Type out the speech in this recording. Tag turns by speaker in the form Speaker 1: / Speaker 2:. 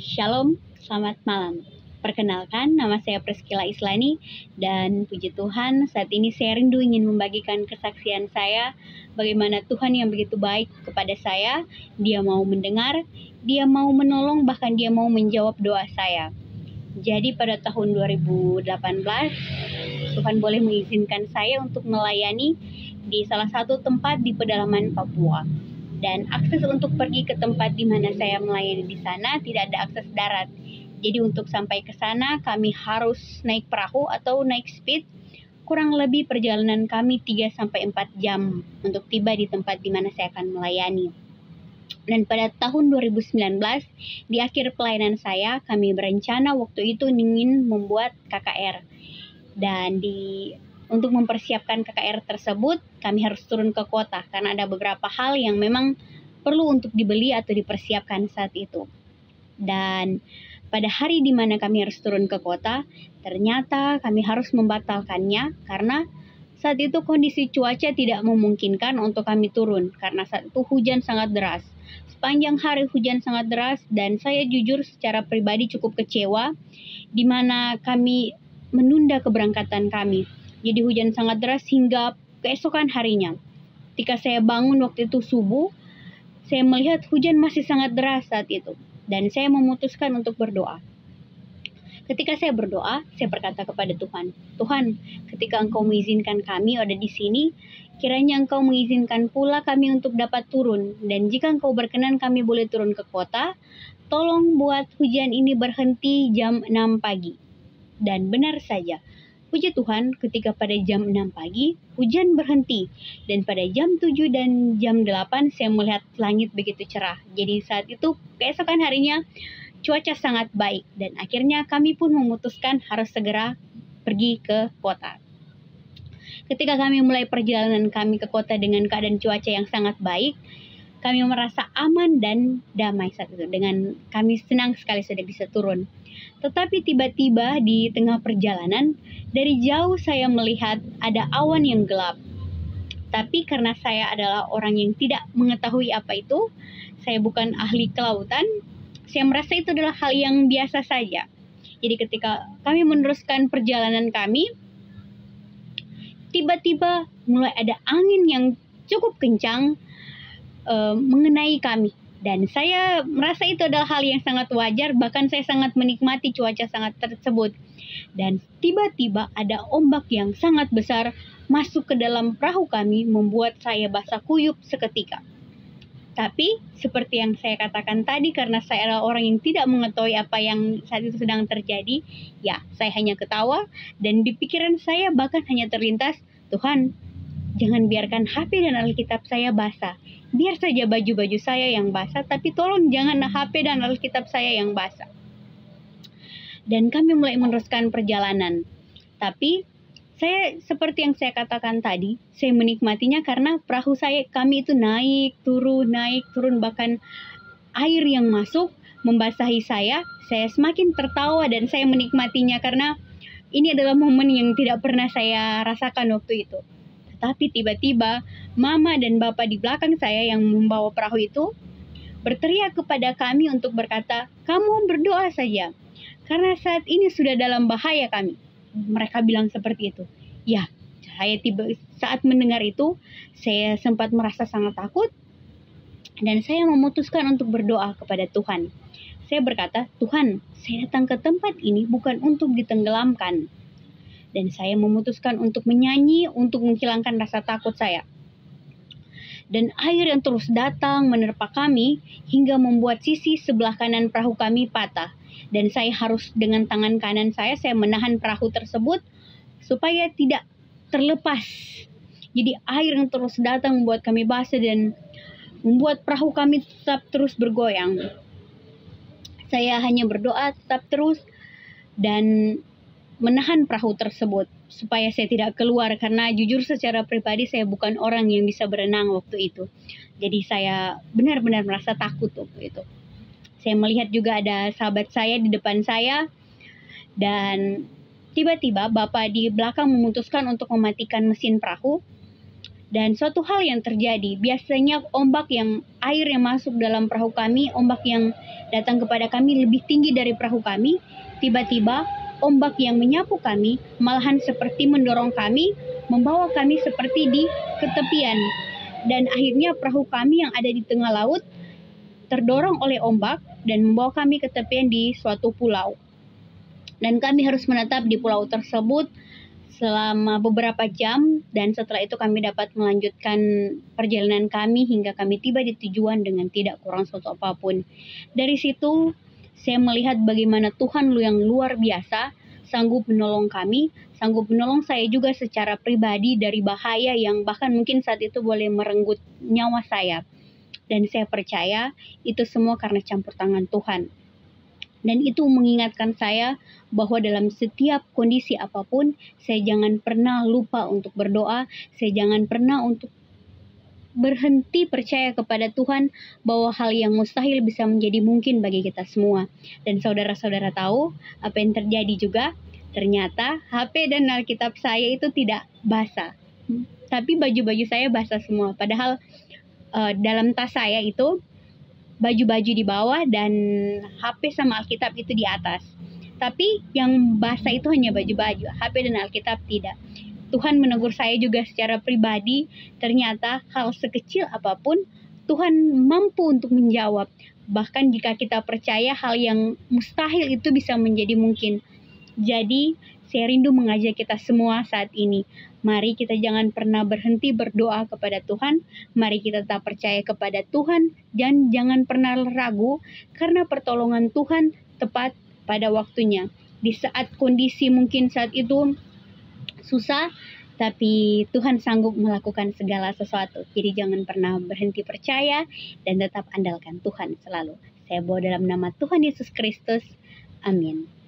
Speaker 1: Shalom, selamat malam. Perkenalkan, nama saya Priscilla Islani dan puji Tuhan saat ini saya rindu ingin membagikan kesaksian saya bagaimana Tuhan yang begitu baik kepada saya. Dia mau mendengar, Dia mau menolong, bahkan Dia mau menjawab doa saya. Jadi pada tahun 2018 Tuhan boleh mengizinkan saya untuk melayani di salah satu tempat di pedalaman Papua. Dan akses untuk pergi ke tempat di mana saya melayani di sana tidak ada akses darat. Jadi untuk sampai ke sana kami harus naik perahu atau naik speed. Kurang lebih perjalanan kami 3-4 jam untuk tiba di tempat di mana saya akan melayani. Dan pada tahun 2019 di akhir pelayanan saya kami berencana waktu itu ingin membuat KKR. Dan untuk mempersiapkan KKR tersebut, kami harus turun ke kota karena ada beberapa hal yang memang perlu untuk dibeli atau dipersiapkan saat itu. Dan pada hari di mana kami harus turun ke kota, ternyata kami harus membatalkannya karena saat itu kondisi cuaca tidak memungkinkan untuk kami turun karena saat itu hujan sangat deras. Sepanjang hari hujan sangat deras dan saya jujur secara pribadi cukup kecewa di mana kami menunda keberangkatan kami. Jadi hujan sangat deras hingga keesokan harinya. Ketika saya bangun waktu itu subuh, saya melihat hujan masih sangat deras saat itu. Dan saya memutuskan untuk berdoa. Ketika saya berdoa, saya berkata kepada Tuhan, Tuhan, ketika Engkau mengizinkan kami ada di sini, kiranya Engkau mengizinkan pula kami untuk dapat turun. Dan jika Engkau berkenan kami boleh turun ke kota, tolong buat hujan ini berhenti jam 6 pagi. Dan benar saja. Puji Tuhan, ketika pada jam 6 pagi, hujan berhenti. Dan pada jam 7 dan jam 8, saya melihat langit begitu cerah. Jadi saat itu, keesokan harinya, cuaca sangat baik. Dan akhirnya kami pun memutuskan harus segera pergi ke kota. Ketika kami mulai perjalanan kami ke kota dengan keadaan cuaca yang sangat baik, kami merasa aman dan damai saat itu. Dengan kami senang sekali sudah bisa turun. Tetapi tiba-tiba di tengah perjalanan, dari jauh saya melihat ada awan yang gelap. Tapi karena saya adalah orang yang tidak mengetahui apa itu, saya bukan ahli kelautan, saya merasa itu adalah hal yang biasa saja. Jadi ketika kami meneruskan perjalanan kami, tiba-tiba mulai ada angin yang cukup kencang mengenai kami. Dan saya merasa itu adalah hal yang sangat wajar, bahkan saya sangat menikmati cuaca sangat tersebut. Dan tiba-tiba ada ombak yang sangat besar masuk ke dalam perahu kami, membuat saya basah kuyup seketika. Tapi seperti yang saya katakan tadi, karena saya adalah orang yang tidak mengetahui apa yang saat itu sedang terjadi, ya saya hanya ketawa dan di pikiran saya bahkan hanya terlintas, Tuhan, jangan biarkan HP dan Alkitab saya basah. Biar saja baju-baju saya yang basah, tapi tolong jangan HP dan Alkitab saya yang basah. Dan kami mulai meneruskan perjalanan. Tapi saya seperti yang saya katakan tadi, saya menikmatinya karena perahu kami itu naik turun, bahkan air yang masuk membasahi saya semakin tertawa dan saya menikmatinya karena ini adalah momen yang tidak pernah saya rasakan waktu itu. Tapi tiba-tiba mama dan bapak di belakang saya yang membawa perahu itu berteriak kepada kami untuk berkata, kamu berdoa saja, karena saat ini sudah dalam bahaya kami. Mereka bilang seperti itu. Ya, saat mendengar itu, saya sempat merasa sangat takut dan saya memutuskan untuk berdoa kepada Tuhan. Saya berkata, Tuhan, saya datang ke tempat ini bukan untuk ditenggelamkan. Dan saya memutuskan untuk menyanyi untuk menghilangkan rasa takut saya. Dan air yang terus datang menerpa kami hingga membuat sisi sebelah kanan perahu kami patah. Dan saya harus dengan tangan kanan saya menahan perahu tersebut supaya tidak terlepas. Jadi air yang terus datang membuat kami basah dan membuat perahu kami tetap terus bergoyang. Saya hanya berdoa tetap terus dan menahan perahu tersebut supaya saya tidak keluar karena jujur secara pribadi saya bukan orang yang bisa berenang waktu itu. Jadi saya benar-benar merasa takut waktu itu. Saya melihat juga ada sahabat saya di depan saya dan tiba-tiba bapak di belakang memutuskan untuk mematikan mesin perahu Dan suatu hal yang terjadi, biasanya air yang masuk dalam perahu kami, ombak yang datang kepada kami lebih tinggi dari perahu kami. Tiba-tiba ombak yang menyapu kami malahan seperti mendorong kami, membawa kami seperti di ketepian. Dan akhirnya perahu kami yang ada di tengah laut terdorong oleh ombak dan membawa kami ke tepian di suatu pulau. Dan kami harus menetap di pulau tersebut selama beberapa jam, dan setelah itu kami dapat melanjutkan perjalanan kami hingga kami tiba di tujuan dengan tidak kurang suatu apapun. Dari situ saya melihat bagaimana Tuhan yang luar biasa sanggup menolong kami, sanggup menolong saya juga secara pribadi dari bahaya yang bahkan mungkin saat itu boleh merenggut nyawa saya. Dan saya percaya itu semua karena campur tangan Tuhan. Dan itu mengingatkan saya bahwa dalam setiap kondisi apapun, saya jangan pernah lupa untuk berdoa, saya jangan pernah untuk berhenti percaya kepada Tuhan bahwa hal yang mustahil bisa menjadi mungkin bagi kita semua. Dan saudara-saudara tahu apa yang terjadi juga? Ternyata HP dan Alkitab saya itu tidak basah, tapi baju-baju saya basah semua. Padahal dalam tas saya itu baju-baju di bawah dan HP sama Alkitab itu di atas. Tapi yang basah itu hanya baju-baju, HP dan Alkitab tidak. Tuhan menegur saya juga secara pribadi, ternyata hal sekecil apapun Tuhan mampu untuk menjawab. Bahkan jika kita percaya hal yang mustahil itu bisa menjadi mungkin. Jadi saya rindu mengajak kita semua saat ini. Mari kita jangan pernah berhenti berdoa kepada Tuhan. Mari kita tetap percaya kepada Tuhan dan jangan pernah ragu karena pertolongan Tuhan tepat pada waktunya. Di saat kondisi mungkin saat itu susah, tapi Tuhan sanggup melakukan segala sesuatu. Jadi jangan pernah berhenti percaya dan tetap andalkan Tuhan selalu. Saya bawa dalam nama Tuhan Yesus Kristus. Amin.